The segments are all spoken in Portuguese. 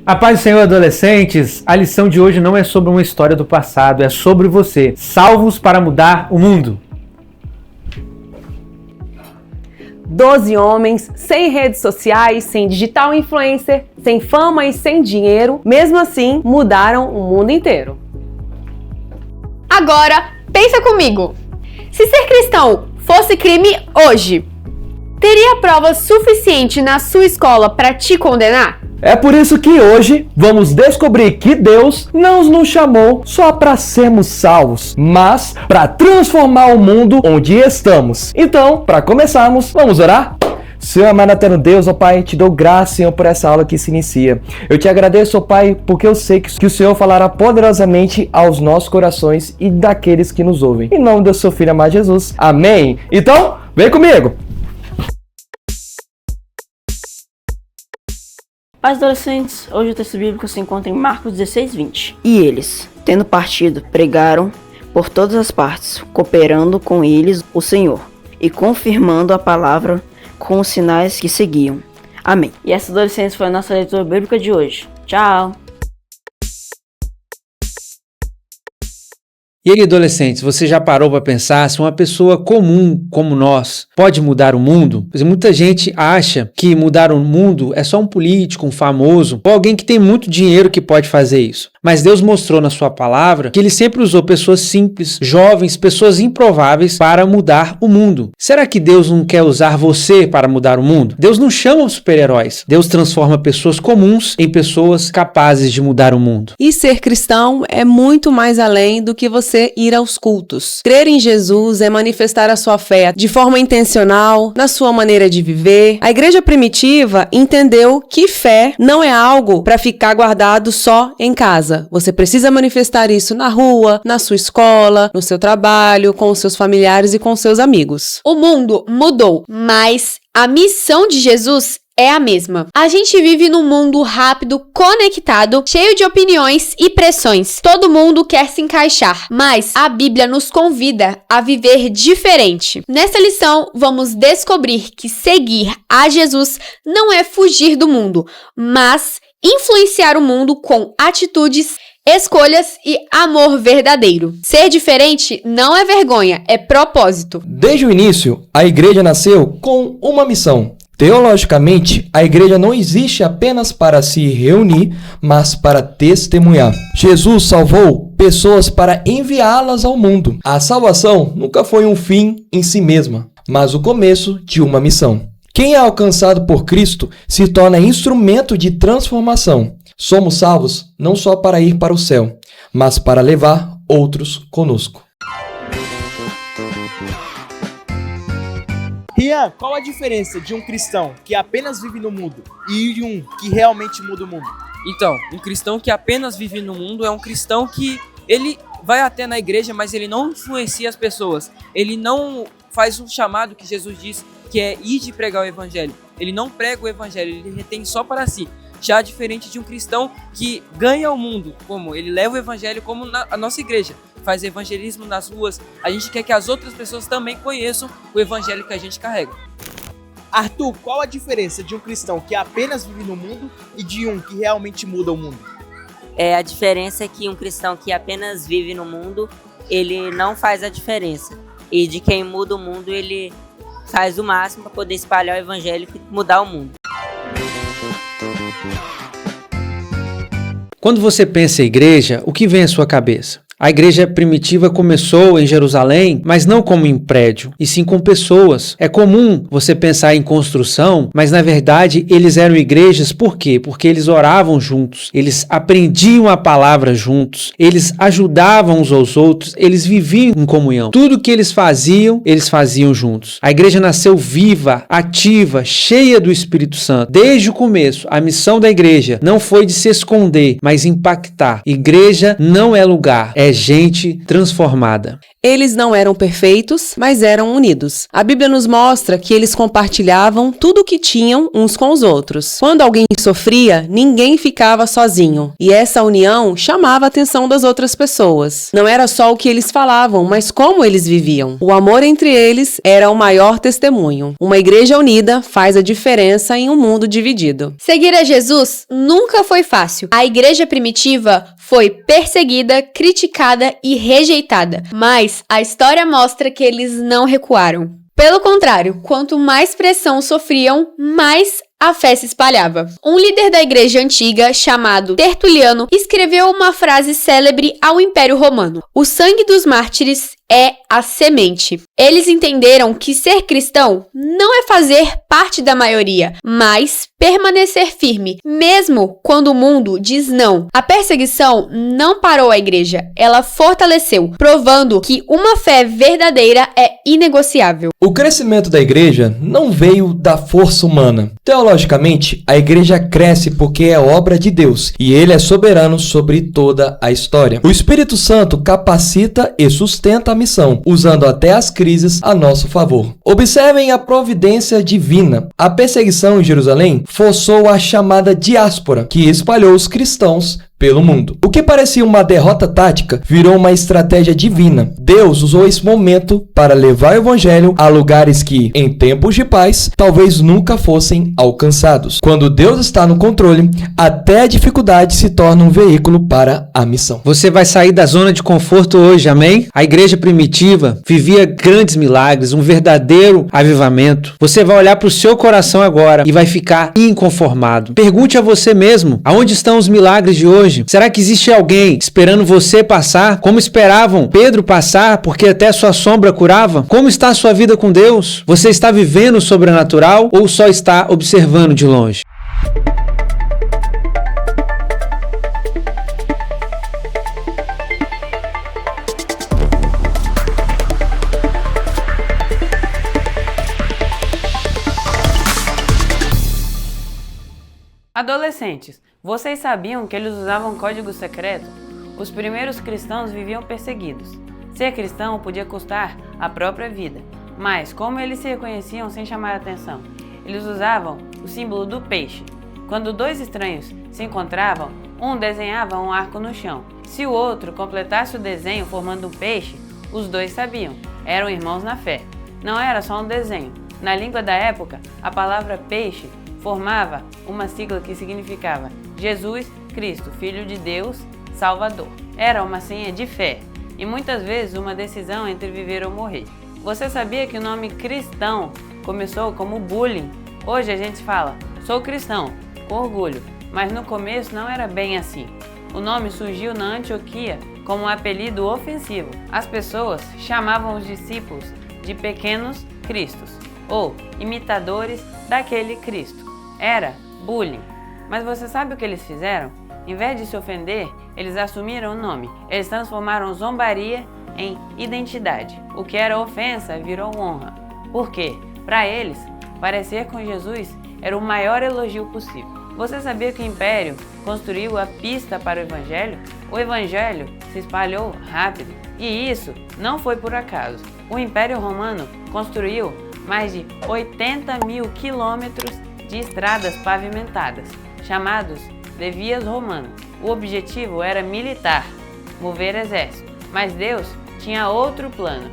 A paz do Senhor, adolescentes! A lição de hoje não é sobre uma história do passado, é sobre você, salvos para mudar o mundo. 12 homens, sem redes sociais, sem digital influencer, sem fama e sem dinheiro, mesmo assim, mudaram o mundo inteiro. Agora, pensa comigo. Se ser cristão fosse crime hoje, teria prova suficiente na sua escola para te condenar? É por isso que hoje vamos descobrir que Deus não nos chamou só para sermos salvos, mas para transformar o mundo onde estamos. Então, para começarmos, vamos orar? Senhor amado eterno Deus, ó Pai, te dou graça, Senhor, por essa aula que se inicia. Eu te agradeço, ó Pai, porque eu sei que o Senhor falará poderosamente aos nossos corações e daqueles que nos ouvem. Em nome do seu Filho amado Jesus. Amém. Então, vem comigo! Pais adolescentes, hoje o texto bíblico se encontra em Marcos 16:20. E eles, tendo partido, pregaram por todas as partes, cooperando com eles o Senhor, e confirmando a palavra com os sinais que seguiam. Amém. E essa, adolescentes, foi a nossa leitura bíblica de hoje. Tchau! E aí, adolescentes, você já parou para pensar se uma pessoa comum como nós pode mudar o mundo? Pois muita gente acha que mudar o mundo é só um político, um famoso, ou alguém que tem muito dinheiro que pode fazer isso. Mas Deus mostrou na sua palavra que Ele sempre usou pessoas simples, jovens, pessoas improváveis para mudar o mundo. Será que Deus não quer usar você para mudar o mundo? Deus não chama super-heróis. Deus transforma pessoas comuns em pessoas capazes de mudar o mundo. E ser cristão é muito mais além do que você ir aos cultos. Crer em Jesus é manifestar a sua fé de forma intencional, na sua maneira de viver. A igreja primitiva entendeu que fé não é algo para ficar guardado só em casa. Você precisa manifestar isso na rua, na sua escola, no seu trabalho, com os seus familiares e com os seus amigos. O mundo mudou, mas a missão de Jesus é a mesma. A gente vive num mundo rápido, conectado, cheio de opiniões e pressões. Todo mundo quer se encaixar, mas a Bíblia nos convida a viver diferente. Nessa lição, vamos descobrir que seguir a Jesus não é fugir do mundo, mas influenciar o mundo com atitudes, escolhas e amor verdadeiro. Ser diferente não é vergonha, é propósito. Desde o início, a igreja nasceu com uma missão. Teologicamente, a igreja não existe apenas para se reunir, mas para testemunhar. Jesus salvou pessoas para enviá-las ao mundo. A salvação nunca foi um fim em si mesma, mas o começo de uma missão. Quem é alcançado por Cristo se torna instrumento de transformação. Somos salvos não só para ir para o céu, mas para levar outros conosco. Rian, qual a diferença de um cristão que apenas vive no mundo e de um que realmente muda o mundo? Então, um cristão que apenas vive no mundo é um cristão que ele vai até na igreja, mas ele não influencia as pessoas. Ele não faz um chamado que Jesus diz, que é ir de pregar o evangelho. Ele não prega o evangelho, ele retém só para si. Já diferente de um cristão que ganha o mundo, como ele leva o evangelho como a nossa igreja. Faz evangelismo nas ruas, a gente quer que as outras pessoas também conheçam o evangelho que a gente carrega. Arthur, qual a diferença de um cristão que apenas vive no mundo e de um que realmente muda o mundo? A diferença é que um cristão que apenas vive no mundo, ele não faz a diferença. E de quem muda o mundo, ele faz o máximo para poder espalhar o evangelho e mudar o mundo. Quando você pensa em igreja, o que vem à sua cabeça? A igreja primitiva começou em Jerusalém, mas não como em prédio, e sim com pessoas. É comum você pensar em construção, mas na verdade eles eram igrejas por quê? Porque eles oravam juntos, eles aprendiam a palavra juntos, eles ajudavam uns aos outros, eles viviam em comunhão. Tudo que eles faziam juntos. A igreja nasceu viva, ativa, cheia do Espírito Santo. Desde o começo, a missão da igreja não foi de se esconder, mas impactar. Igreja não é lugar, é gente transformada. Eles não eram perfeitos, mas eram unidos. A Bíblia nos mostra que eles compartilhavam tudo o que tinham uns com os outros. Quando alguém sofria, ninguém ficava sozinho. E essa união chamava a atenção das outras pessoas. Não era só o que eles falavam, mas como eles viviam. O amor entre eles era o maior testemunho. Uma igreja unida faz a diferença em um mundo dividido. Seguir a Jesus nunca foi fácil. A igreja primitiva foi perseguida, criticada e rejeitada, mas a história mostra que eles não recuaram. Pelo contrário, quanto mais pressão sofriam, mais a fé se espalhava. Um líder da igreja antiga, chamado Tertuliano, escreveu uma frase célebre ao Império Romano: "O sangue dos mártires é a semente." Eles entenderam que ser cristão não é fazer parte da maioria, mas permanecer firme, mesmo quando o mundo diz não. A perseguição não parou a igreja, ela fortaleceu, provando que uma fé verdadeira é inegociável. O crescimento da igreja não veio da força humana. Teologicamente, a igreja cresce porque é obra de Deus e Ele é soberano sobre toda a história. O Espírito Santo capacita e sustenta a missão, usando até as crises a nosso favor. Observem a providência divina. A perseguição em Jerusalém forçou a chamada diáspora, que espalhou os cristãos pelo mundo. O que parecia uma derrota tática virou uma estratégia divina. Deus usou esse momento para levar o evangelho a lugares que, em tempos de paz, talvez nunca fossem alcançados. Quando Deus está no controle, até a dificuldade se torna um veículo para a missão. Você vai sair da zona de conforto hoje, amém? A igreja primitiva vivia grandes milagres, um verdadeiro avivamento. Você vai olhar para o seu coração agora e vai ficar inconformado. Pergunte a você mesmo, aonde estão os milagres de hoje? Será que existe alguém esperando você passar, como esperavam Pedro passar, porque até sua sombra curava? Como está a sua vida com Deus? Você está vivendo o sobrenatural ou só está observando de longe? Adolescentes, vocês sabiam que eles usavam código secreto? Os primeiros cristãos viviam perseguidos. Ser cristão podia custar a própria vida, mas como eles se reconheciam sem chamar atenção? Eles usavam o símbolo do peixe. Quando dois estranhos se encontravam, um desenhava um arco no chão. Se o outro completasse o desenho formando um peixe, os dois sabiam, eram irmãos na fé. Não era só um desenho. Na língua da época, a palavra peixe formava uma sigla que significava Jesus Cristo, Filho de Deus, Salvador. Era uma senha de fé e muitas vezes uma decisão entre viver ou morrer. Você sabia que o nome cristão começou como bullying? Hoje a gente fala, sou cristão, com orgulho, mas no começo não era bem assim. O nome surgiu na Antioquia como um apelido ofensivo. As pessoas chamavam os discípulos de pequenos cristos, ou imitadores daquele Cristo. Era bullying. Mas você sabe o que eles fizeram? Em vez de se ofender, eles assumiram o nome. Eles transformaram zombaria em identidade. O que era ofensa virou honra. Por quê? Para eles, parecer com Jesus era o maior elogio possível. Você sabia que o Império construiu a pista para o Evangelho? O Evangelho se espalhou rápido. E isso não foi por acaso. O Império Romano construiu mais de 80 mil quilômetros de estradas pavimentadas, chamados de vias romanas. O objetivo era militar, mover exército, mas Deus tinha outro plano.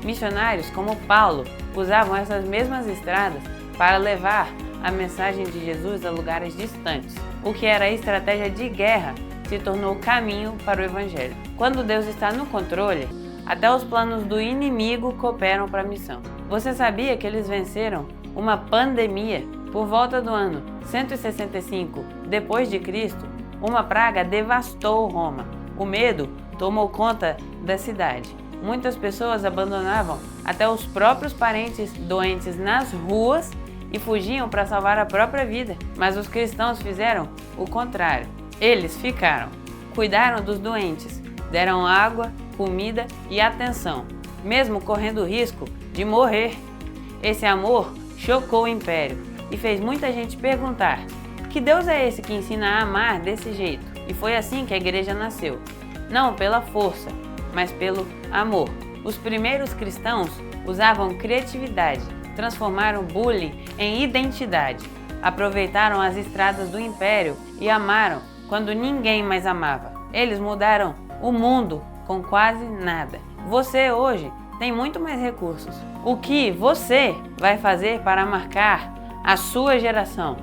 Missionários como Paulo usavam essas mesmas estradas para levar a mensagem de Jesus a lugares distantes. O que era estratégia de guerra se tornou caminho para o Evangelho. Quando Deus está no controle, até os planos do inimigo cooperam para a missão. Você sabia que eles venceram uma pandemia? Por volta do ano 165 depois de Cristo, uma praga devastou Roma. O medo tomou conta da cidade. Muitas pessoas abandonavam até os próprios parentes doentes nas ruas e fugiam para salvar a própria vida. Mas os cristãos fizeram o contrário. Eles ficaram, cuidaram dos doentes, deram água, comida e atenção, mesmo correndo o risco de morrer. Esse amor chocou o império e fez muita gente perguntar: que Deus é esse que ensina a amar desse jeito? E foi assim que a igreja nasceu. Não pela força, mas pelo amor. Os primeiros cristãos usavam criatividade, transformaram bullying em identidade, aproveitaram as estradas do império e amaram quando ninguém mais amava. Eles mudaram o mundo com quase nada. Você hoje tem muito mais recursos. O que você vai fazer para marcar a sua geração?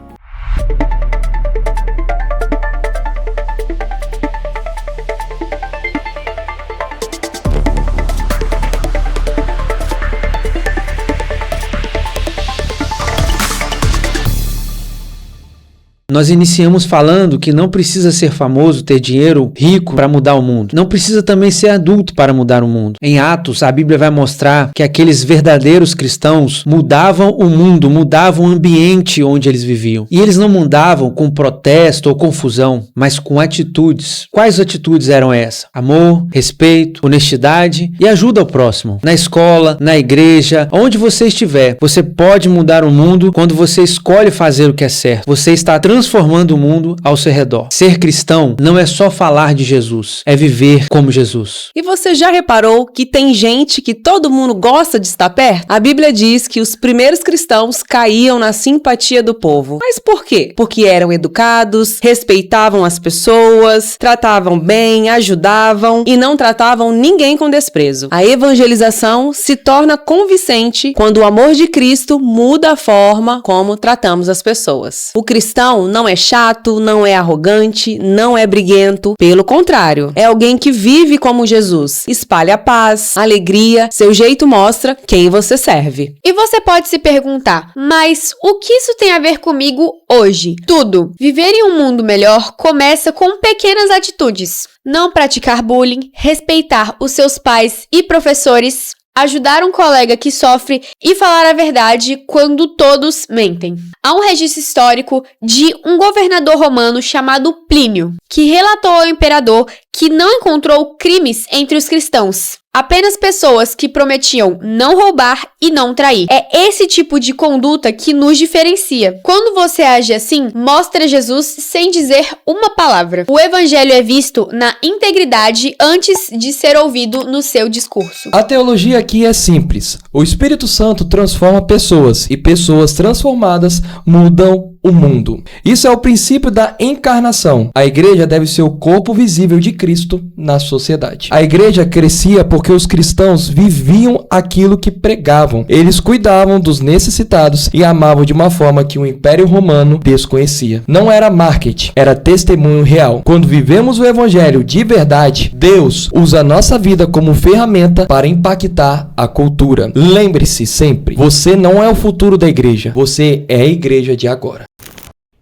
Nós iniciamos falando que não precisa ser famoso, ter dinheiro, rico para mudar o mundo. Não precisa também ser adulto para mudar o mundo. Em Atos, a Bíblia vai mostrar que aqueles verdadeiros cristãos mudavam o mundo, mudavam o ambiente onde eles viviam. E eles não mudavam com protesto ou confusão, mas com atitudes. Quais atitudes eram essas? Amor, respeito, honestidade e ajuda ao próximo. Na escola, na igreja, onde você estiver, você pode mudar o mundo quando você escolhe fazer o que é certo. Você está transformando o mundo ao seu redor. Ser cristão não é só falar de Jesus, é viver como Jesus. E você já reparou que tem gente que todo mundo gosta de estar perto? A Bíblia diz que os primeiros cristãos caíam na simpatia do povo. Mas por quê? Porque eram educados, respeitavam as pessoas, tratavam bem, ajudavam e não tratavam ninguém com desprezo. A evangelização se torna convincente quando o amor de Cristo muda a forma como tratamos as pessoas. O cristão não é chato, não é arrogante, não é briguento. Pelo contrário, é alguém que vive como Jesus. Espalha paz, alegria, seu jeito mostra quem você serve. E você pode se perguntar, mas o que isso tem a ver comigo hoje? Tudo. Viver em um mundo melhor começa com pequenas atitudes. Não praticar bullying, respeitar os seus pais e professores, ajudar um colega que sofre e falar a verdade quando todos mentem. Há um registro histórico de um governador romano chamado Plínio, que relatou ao imperador que não encontrou crimes entre os cristãos. Apenas pessoas que prometiam não roubar e não trair. É esse tipo de conduta que nos diferencia. Quando você age assim, mostra Jesus sem dizer uma palavra. O evangelho é visto na integridade antes de ser ouvido no seu discurso. A teologia aqui é simples. O Espírito Santo transforma pessoas e pessoas transformadas mudam o mundo. Isso é o princípio da encarnação. A igreja deve ser o corpo visível de Cristo na sociedade. A igreja crescia porque os cristãos viviam aquilo que pregavam. Eles cuidavam dos necessitados e amavam de uma forma que o Império Romano desconhecia. Não era marketing, era testemunho real. Quando vivemos o evangelho de verdade, Deus usa a nossa vida como ferramenta para impactar a cultura. Lembre-se sempre, você não é o futuro da igreja, você é a igreja de agora.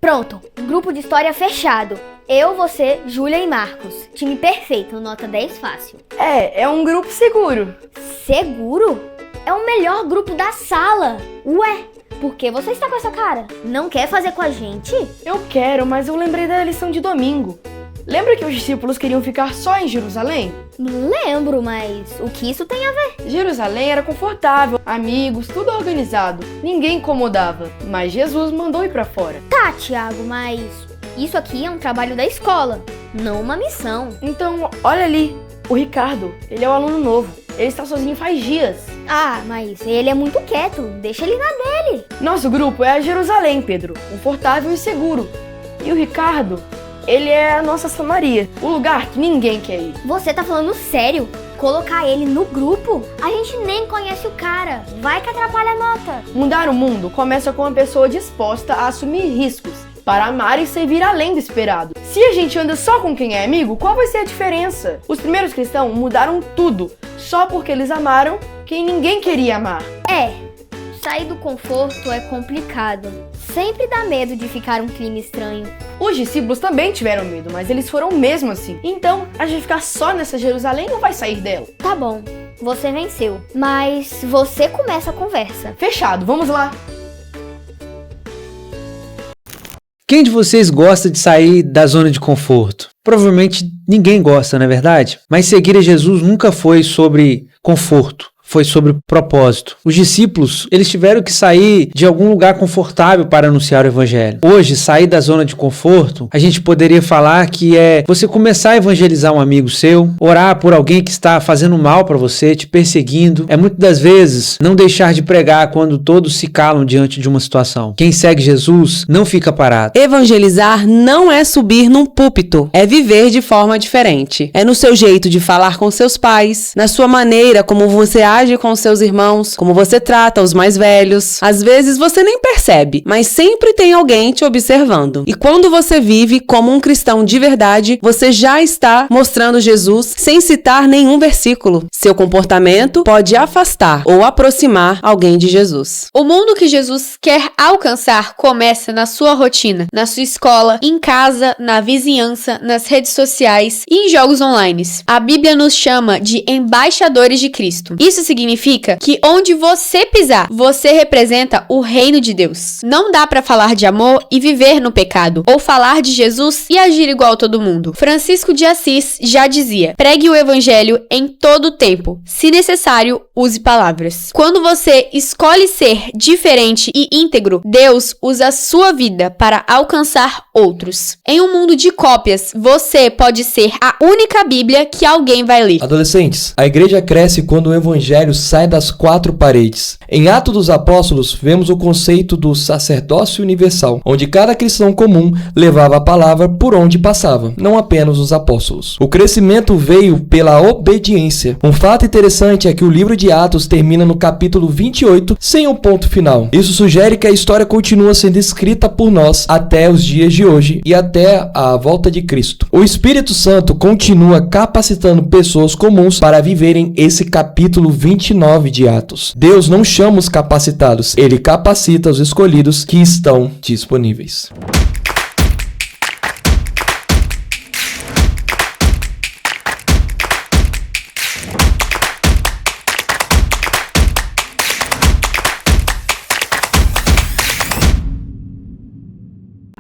Pronto, grupo de história fechado. Eu, você, Júlia e Marcos. Time perfeito, nota 10 fácil. É um grupo seguro. Seguro? É o melhor grupo da sala. Ué, por que você está com essa cara? Não quer fazer com a gente? Eu quero, mas eu lembrei da lição de domingo. Lembra que os discípulos queriam ficar só em Jerusalém? Lembro, mas o que isso tem a ver? Jerusalém era confortável, amigos, tudo organizado. Ninguém incomodava, mas Jesus mandou ir pra fora. Tá, Thiago, mas isso aqui é um trabalho da escola, não uma missão. Então, olha ali, o Ricardo, ele é um aluno novo. Ele está sozinho faz dias. Ah, mas ele é muito quieto, deixa ele na dele. Nosso grupo é a Jerusalém, Pedro, confortável e seguro. E o Ricardo, ele é a nossa Samaria, o lugar que ninguém quer ir. Você tá falando sério? Colocar ele no grupo? A gente nem conhece o cara, vai que atrapalha a nota. Mudar o mundo começa com uma pessoa disposta a assumir riscos para amar e servir além do esperado. Se a gente anda só com quem é amigo, qual vai ser a diferença? Os primeiros cristãos mudaram tudo, só porque eles amaram quem ninguém queria amar. Sair do conforto é complicado. Sempre dá medo de ficar um clima estranho. Os discípulos também tiveram medo, mas eles foram mesmo assim. Então, a gente ficar só nessa Jerusalém não vai sair dela. Tá bom, você venceu. Mas você começa a conversa. Fechado, vamos lá. Quem de vocês gosta de sair da zona de conforto? Provavelmente ninguém gosta, não é verdade? Mas seguir a Jesus nunca foi sobre conforto foi sobre propósito. Os discípulos, eles tiveram que sair de algum lugar confortável para anunciar o evangelho. Hoje, sair da zona de conforto, a gente poderia falar que é você começar a evangelizar um amigo seu, orar por alguém que está fazendo mal para você, te perseguindo. É muitas das vezes não deixar de pregar quando todos se calam diante de uma situação. Quem segue Jesus não fica parado. Evangelizar não é subir num púlpito, é viver de forma diferente. É no seu jeito de falar com seus pais, na sua maneira como você age com seus irmãos, como você trata os mais velhos. Às vezes você nem percebe, mas sempre tem alguém te observando. E quando você vive como um cristão de verdade, você já está mostrando Jesus sem citar nenhum versículo. Seu comportamento pode afastar ou aproximar alguém de Jesus. O mundo que Jesus quer alcançar começa na sua rotina, na sua escola, em casa, na vizinhança, nas redes sociais e em jogos online. A Bíblia nos chama de embaixadores de Cristo. Isso significa que onde você pisar, você representa o reino de Deus. Não dá pra falar de amor e viver no pecado, ou falar de Jesus e agir igual todo mundo. Francisco de Assis já dizia: pregue o evangelho em todo o tempo. Se necessário, use palavras. Quando você escolhe ser diferente e íntegro, Deus usa a sua vida para alcançar outros. Em um mundo de cópias, você pode ser a única Bíblia que alguém vai ler. Adolescentes, a igreja cresce quando o evangelho sai das quatro paredes. Em Atos dos Apóstolos, vemos o conceito do sacerdócio universal, onde cada cristão comum levava a palavra por onde passava, não apenas os apóstolos. O crescimento veio pela obediência. Um fato interessante é que o livro de Atos termina no capítulo 28 sem um ponto final. Isso sugere que a história continua sendo escrita por nós até os dias de hoje e até a volta de Cristo. O Espírito Santo continua capacitando pessoas comuns para viverem esse capítulo 29 de Atos. Deus não chama os capacitados, Ele capacita os escolhidos que estão disponíveis.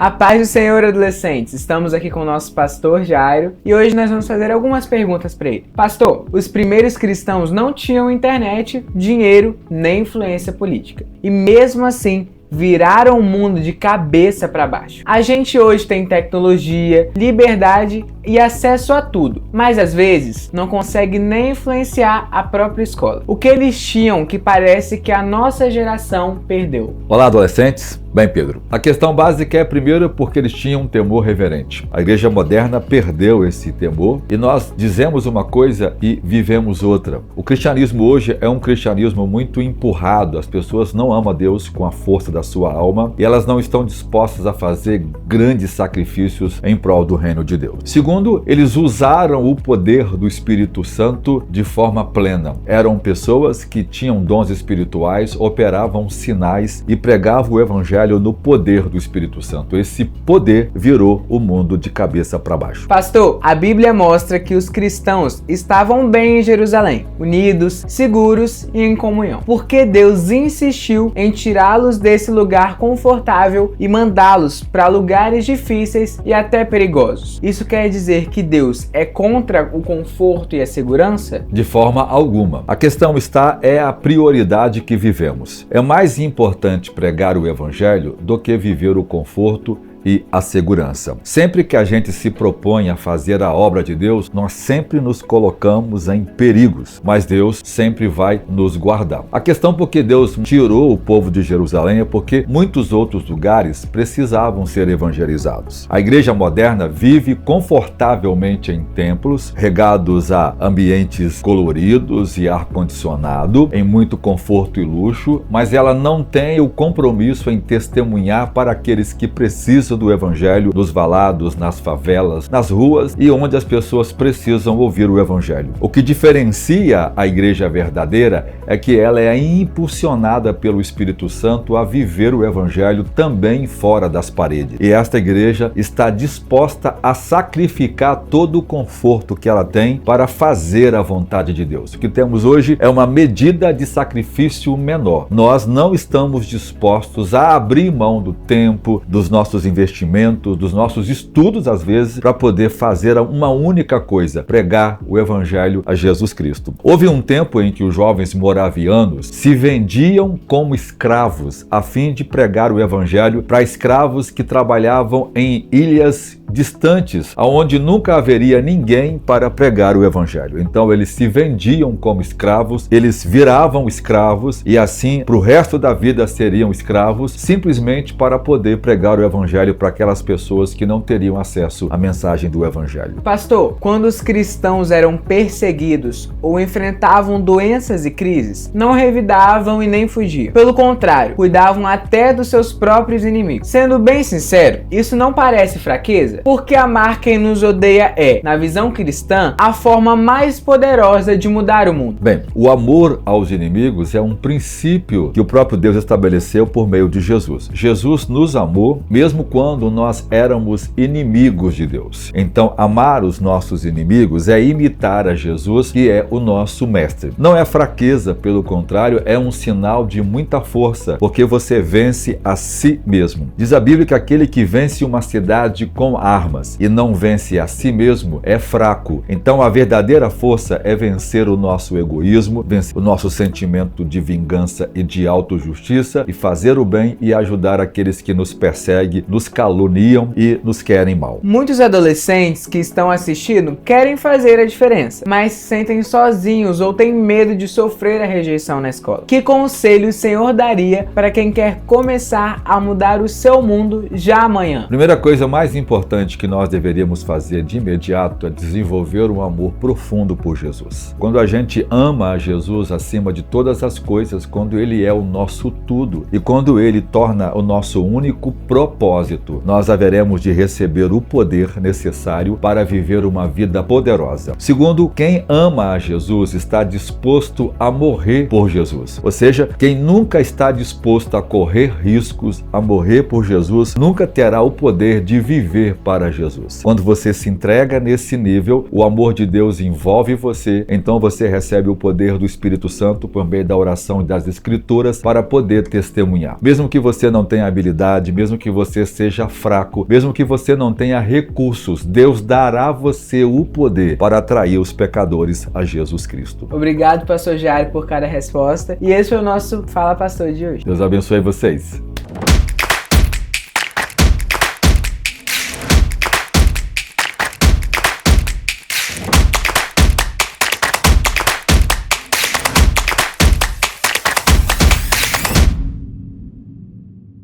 A paz do Senhor, adolescentes! Estamos aqui com o nosso pastor Jairo e hoje nós vamos fazer algumas perguntas para ele. Pastor, os primeiros cristãos não tinham internet, dinheiro nem influência política. E mesmo assim, viraram o mundo de cabeça para baixo. A gente hoje tem tecnologia, liberdade e acesso a tudo, mas às vezes não consegue nem influenciar a própria escola. O que eles tinham que parece que a nossa geração perdeu. Olá, adolescentes! Bem, Pedro, a questão básica é, primeiro, porque eles tinham um temor reverente. A igreja moderna perdeu esse temor e nós dizemos uma coisa e vivemos outra. O cristianismo hoje é um cristianismo muito empurrado. As pessoas não amam a Deus com a força da sua alma e elas não estão dispostas a fazer grandes sacrifícios em prol do reino de Deus. Segundo, eles usaram o poder do Espírito Santo de forma plena. Eram pessoas que tinham dons espirituais, operavam sinais e pregavam o evangelho no poder do Espírito Santo. Esse poder virou o mundo de cabeça para baixo. Pastor, a Bíblia mostra que os cristãos estavam bem em Jerusalém, unidos, seguros e em comunhão. Por que Deus insistiu em tirá-los desse lugar confortável e mandá-los para lugares difíceis e até perigosos? Isso quer dizer que Deus é contra o conforto e a segurança? De forma alguma. A questão é a prioridade que vivemos. É mais importante pregar o evangelho do que viver o conforto e a segurança. Sempre que a gente se propõe a fazer a obra de Deus, nós sempre nos colocamos em perigos, mas Deus sempre vai nos guardar. A questão porque Deus tirou o povo de Jerusalém é porque muitos outros lugares precisavam ser evangelizados. A igreja moderna vive confortavelmente em templos, regados a ambientes coloridos e ar-condicionado, em muito conforto e luxo, mas ela não tem o compromisso em testemunhar para aqueles que precisam do evangelho nos valados, nas favelas, nas ruas e onde as pessoas precisam ouvir o evangelho. O que diferencia a igreja verdadeira é que ela é impulsionada pelo Espírito Santo a viver o evangelho também fora das paredes. E esta igreja está disposta a sacrificar todo o conforto que ela tem para fazer a vontade de Deus. O que temos hoje é uma medida de sacrifício menor. Nós não estamos dispostos a abrir mão do tempo, dos nossos investimentos, investimentos, dos nossos estudos, às vezes, para poder fazer uma única coisa: pregar o evangelho a Jesus Cristo. Houve um tempo em que os jovens moravianos se vendiam como escravos a fim de pregar o evangelho para escravos que trabalhavam em ilhas distantes, aonde nunca haveria ninguém para pregar o evangelho. Então eles se vendiam como escravos, eles viravam escravos e assim para o resto da vida seriam escravos, simplesmente para poder pregar o evangelho para aquelas pessoas que não teriam acesso à mensagem do evangelho. Pastor, quando os cristãos eram perseguidos ou enfrentavam doenças e crises, não revidavam e nem fugiam. Pelo contrário, cuidavam até dos seus próprios inimigos. Sendo bem sincero, isso não parece fraqueza? Porque amar quem nos odeia é, na visão cristã, a forma mais poderosa de mudar o mundo. Bem, o amor aos inimigos é um princípio que o próprio Deus estabeleceu por meio de Jesus. Jesus nos amou mesmo quando nós éramos inimigos de Deus. Então, amar os nossos inimigos é imitar a Jesus, que é o nosso mestre. Não é fraqueza, pelo contrário, é um sinal de muita força, porque você vence a si mesmo. Diz a Bíblia que aquele que vence uma cidade com armas e não vence a si mesmo é fraco. Então a verdadeira força é vencer o nosso egoísmo, vencer o nosso sentimento de vingança e de autojustiça e fazer o bem e ajudar aqueles que nos perseguem, nos caluniam e nos querem mal. Muitos adolescentes que estão assistindo querem fazer a diferença, mas se sentem sozinhos ou têm medo de sofrer a rejeição na escola. Que conselho o Senhor daria para quem quer começar a mudar o seu mundo já amanhã? Primeira coisa mais importante que nós deveríamos fazer de imediato é desenvolver um amor profundo por Jesus. Quando a gente ama a Jesus acima de todas as coisas, quando Ele é o nosso tudo e quando Ele torna o nosso único propósito, nós haveremos de receber o poder necessário para viver uma vida poderosa. Segundo, quem ama a Jesus está disposto a morrer por Jesus. Ou seja, quem nunca está disposto a correr riscos, a morrer por Jesus, nunca terá o poder de viver para Jesus. Quando você se entrega nesse nível, o amor de Deus envolve você, então você recebe o poder do Espírito Santo por meio da oração e das Escrituras para poder testemunhar. Mesmo que você não tenha habilidade, mesmo que você seja fraco, mesmo que você não tenha recursos, Deus dará a você o poder para atrair os pecadores a Jesus Cristo. Obrigado, pastor Jairo, por cada resposta. E esse foi o nosso Fala Pastor de hoje. Deus abençoe vocês.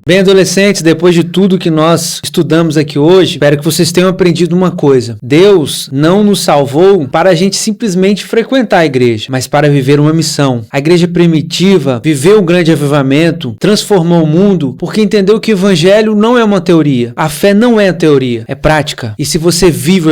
Bem, adolescentes, depois de tudo que nós estudamos aqui hoje, espero que vocês tenham aprendido uma coisa. Deus não nos salvou para a gente simplesmente frequentar a igreja, mas para viver uma missão. A igreja primitiva viveu um grande avivamento, transformou o mundo, porque entendeu que o evangelho não é uma teoria. A fé não é a teoria, é prática. E se você vive o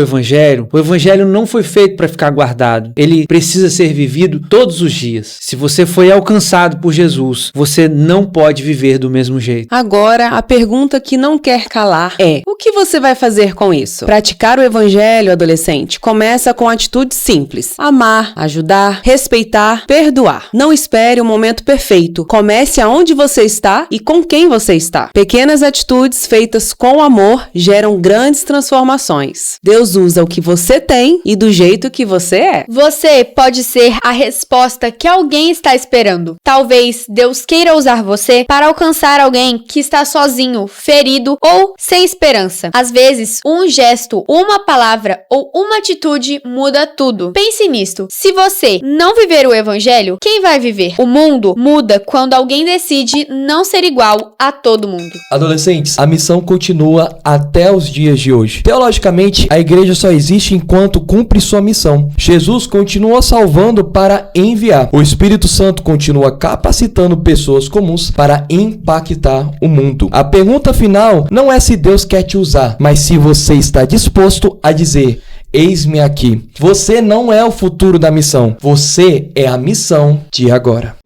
evangelho não foi feito para ficar guardado. Ele precisa ser vivido todos os dias. Se você foi alcançado por Jesus, você não pode viver do mesmo jeito. Agora, a pergunta que não quer calar é: o que você vai fazer com isso? Praticar o evangelho, adolescente, começa com atitudes simples: amar, ajudar, respeitar, perdoar. Não espere o momento perfeito. Comece aonde você está e com quem você está. Pequenas atitudes feitas com amor geram grandes transformações. Deus usa o que você tem e do jeito que você é. Você pode ser a resposta que alguém está esperando. Talvez Deus queira usar você para alcançar alguém que está sozinho, ferido ou sem esperança. Às vezes, um gesto, uma palavra ou uma atitude muda tudo. Pense nisto. Se você não viver o evangelho, quem vai viver? O mundo muda quando alguém decide não ser igual a todo mundo. Adolescentes, a missão continua até os dias de hoje. Teologicamente, a igreja só existe enquanto cumpre sua missão. Jesus continua salvando para enviar. O Espírito Santo continua capacitando pessoas comuns para impactar o mundo. A pergunta final não é se Deus quer te usar, mas se você está disposto a dizer: eis-me aqui. Você não é o futuro da missão, você é a missão de agora.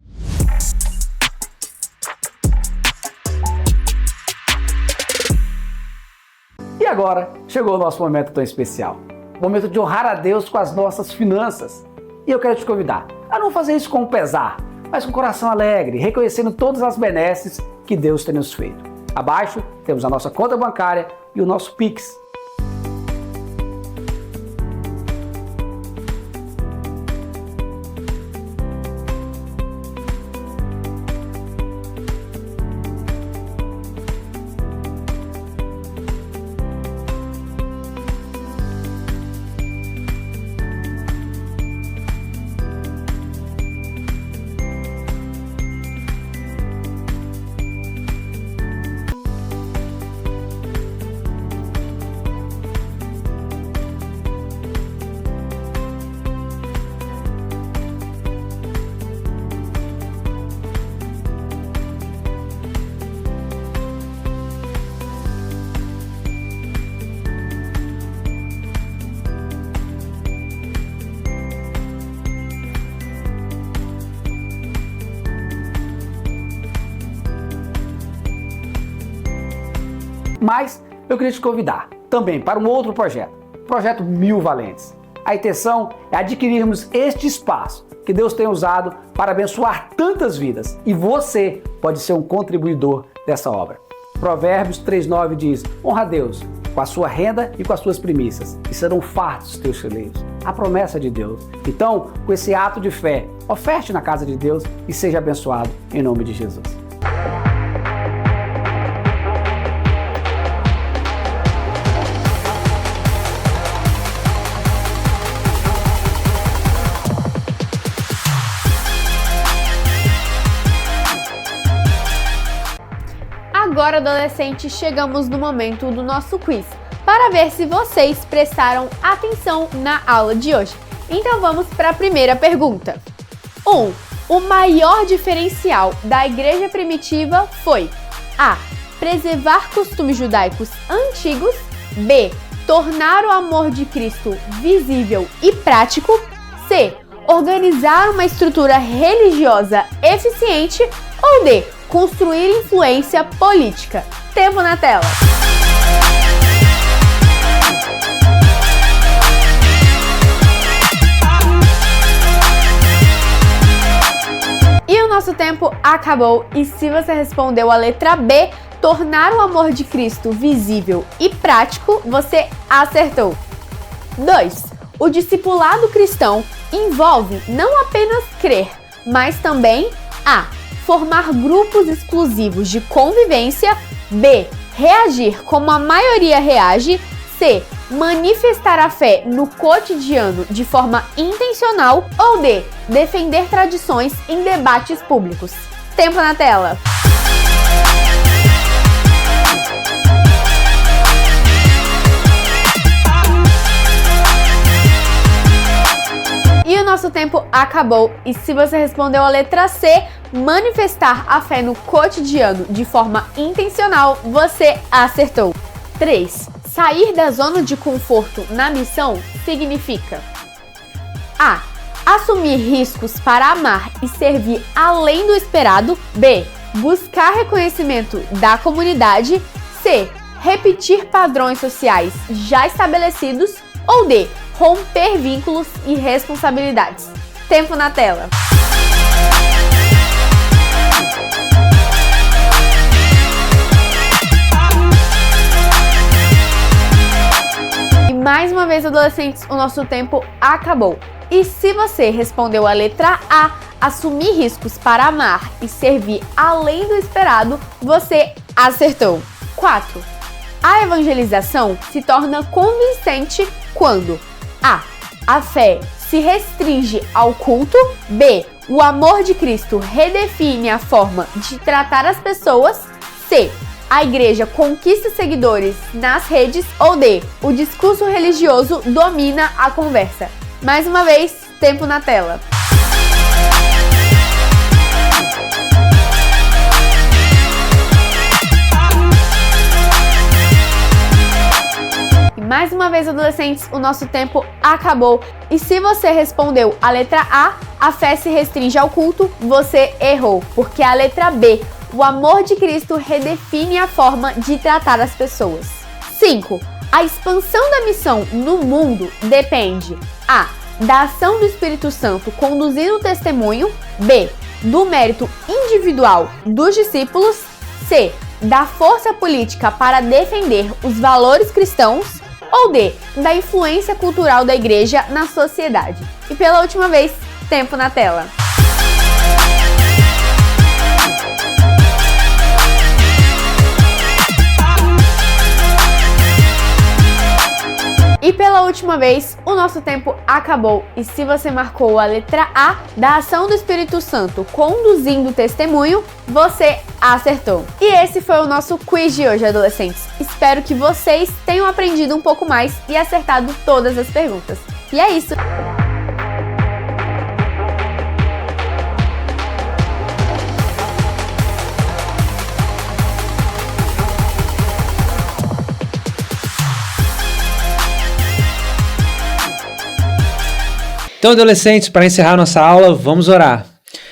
E agora chegou o nosso momento tão especial, o momento de honrar a Deus com as nossas finanças. E eu quero te convidar a não fazer isso com pesar, mas com coração alegre, reconhecendo todas as benesses que Deus tem nos feito. Abaixo temos a nossa conta bancária e o nosso Pix. Mas eu queria te convidar também para um outro projeto, o Projeto 1000 Valentes. A intenção é adquirirmos este espaço que Deus tem usado para abençoar tantas vidas e você pode ser um contribuidor dessa obra. Provérbios 3:9 diz: honra a Deus com a sua renda e com as suas primícias, e serão fartos os teus celeiros. A promessa de Deus. Então, com esse ato de fé, oferte na casa de Deus e seja abençoado em nome de Jesus. Agora, adolescentes, chegamos no momento do nosso quiz, para ver se vocês prestaram atenção na aula de hoje. Então vamos para a primeira pergunta. 1. O maior diferencial da igreja primitiva foi A. Preservar costumes judaicos antigos. B. Tornar o amor de Cristo visível e prático. C. Organizar uma estrutura religiosa eficiente. Ou D. Construir influência política. Tempo na tela. E o nosso tempo acabou. E se você respondeu a letra B, tornar o amor de Cristo visível e prático, você acertou. 2. O discipulado cristão envolve não apenas crer, mas também A. Formar grupos exclusivos de convivência. B. Reagir como a maioria reage. C. Manifestar a fé no cotidiano de forma intencional. Ou D. Defender tradições em debates públicos. Tempo na tela. E o nosso tempo acabou. E se você respondeu a letra C, manifestar a fé no cotidiano de forma intencional, você acertou. 3. Sair da zona de conforto na missão significa A. Assumir riscos para amar e servir além do esperado. B. Buscar reconhecimento da comunidade. C. Repetir padrões sociais já estabelecidos. Ou D. Romper vínculos e responsabilidades. Tempo na tela. E mais uma vez, adolescentes, o nosso tempo acabou. E se você respondeu a letra A, assumir riscos para amar e servir além do esperado, você acertou. 4. A evangelização se torna convincente quando A fé se restringe ao culto. B. O amor de Cristo redefine a forma de tratar as pessoas. C. A igreja conquista seguidores nas redes. Ou D. O discurso religioso domina a conversa. Mais uma vez, tempo na tela. Mais uma vez, adolescentes, o nosso tempo acabou. E se você respondeu a letra A fé se restringe ao culto, você errou, porque a letra B, o amor de Cristo redefine a forma de tratar as pessoas. 5. A expansão da missão no mundo depende A. Da ação do Espírito Santo conduzindo o testemunho. B. Do mérito individual dos discípulos. C. da força política para defender os valores cristãos? Ou D, da influência cultural da igreja na sociedade? E pela última vez, tempo na tela. E pela última vez, o nosso tempo acabou. E se você marcou a letra A da ação do Espírito Santo conduzindo o testemunho, você acertou. E esse foi o nosso quiz de hoje, adolescentes. Espero que vocês tenham aprendido um pouco mais e acertado todas as perguntas. E é isso! Então, adolescentes, para encerrar nossa aula, vamos orar.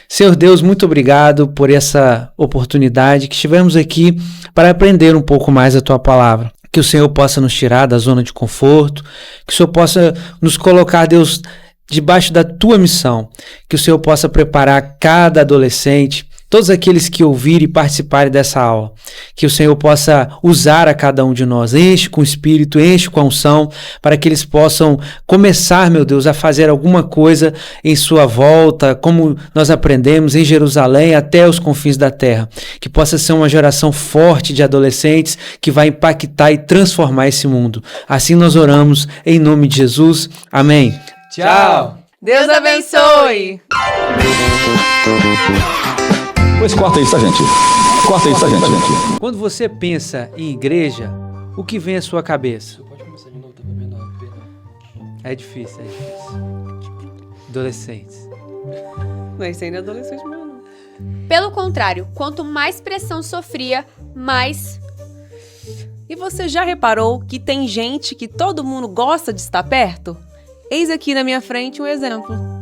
Senhor Deus, muito obrigado por essa oportunidade que estivemos aqui para aprender um pouco mais a Tua palavra. Que o Senhor possa nos tirar da zona de conforto, que o Senhor possa nos colocar, Deus, debaixo da Tua missão, que o Senhor possa preparar cada adolescente, todos aqueles que ouvirem e participarem dessa aula, que o Senhor possa usar a cada um de nós, enche com o Espírito, enche com a unção, para que eles possam começar, meu Deus, a fazer alguma coisa em sua volta, como nós aprendemos em Jerusalém, até os confins da terra. Que possa ser uma geração forte de adolescentes que vai impactar e transformar esse mundo. Assim nós oramos, em nome de Jesus. Amém. Tchau. Deus abençoe. Pois corta isso, tá, gente? Corta isso, tá, gente? Quando você pensa em igreja, o que vem à sua cabeça? É difícil, é difícil. Adolescentes. Mas ainda é adolescente mesmo. Pelo contrário, quanto mais pressão sofria, mais... E você já reparou que tem gente que todo mundo gosta de estar perto? Eis aqui na minha frente um exemplo.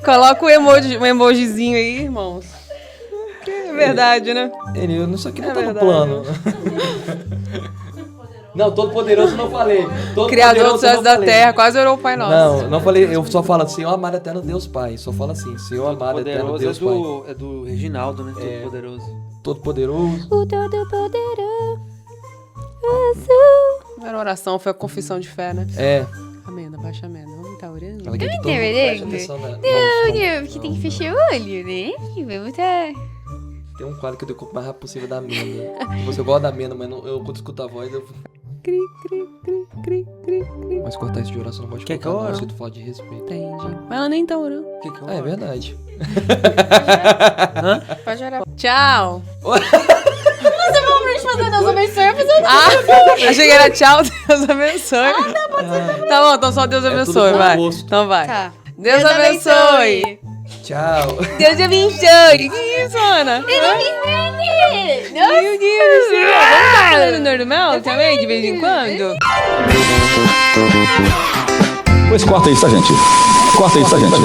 Coloca um emojizinho aí, irmãos. É verdade, né? Eu isso aqui não tá no plano. Não, todo poderoso não falei. Criador dos céus e da terra, quase orou o Pai Nosso. Não falei, eu só falo Senhor amado eterno Deus Pai. Só fala assim, Senhor amado eterno Deus Pai. É do Reginaldo, né? Todo poderoso. Todo poderoso. O todo poderoso. Não era oração, foi a confissão de fé, né? É. Amém, baixa a mena. Vamos estar orando? Não, porque tem que fechar o olho, né? Vamos estar... Tem um quadro que eu decopo o mais rápido possível da amenda. Você gosta da amenda, mas eu quando escuto a voz, eu... Cri, cri, cri, cri, cri, cri. Mas cortar isso de oração não pode cortar. Que eu oro? Se tu falar de respeito. Entendi. Mas ela nem tá orando. Que eu oro? É verdade. Hã? Pode orar. Tchau. Você falou pra gente fazer Deus abençoe, Achei que era tchau, Deus abençoe. Tá bom, então só Deus abençoe, vai. Então vai. Tá. Deus abençoe. Tchau. Deus abençoe. Que isso, Ana? Meu Deus do céu. Vamos estar falando normal também, de vez em quando? Pois corta isso, tá, gente? Corta isso, tá, gente?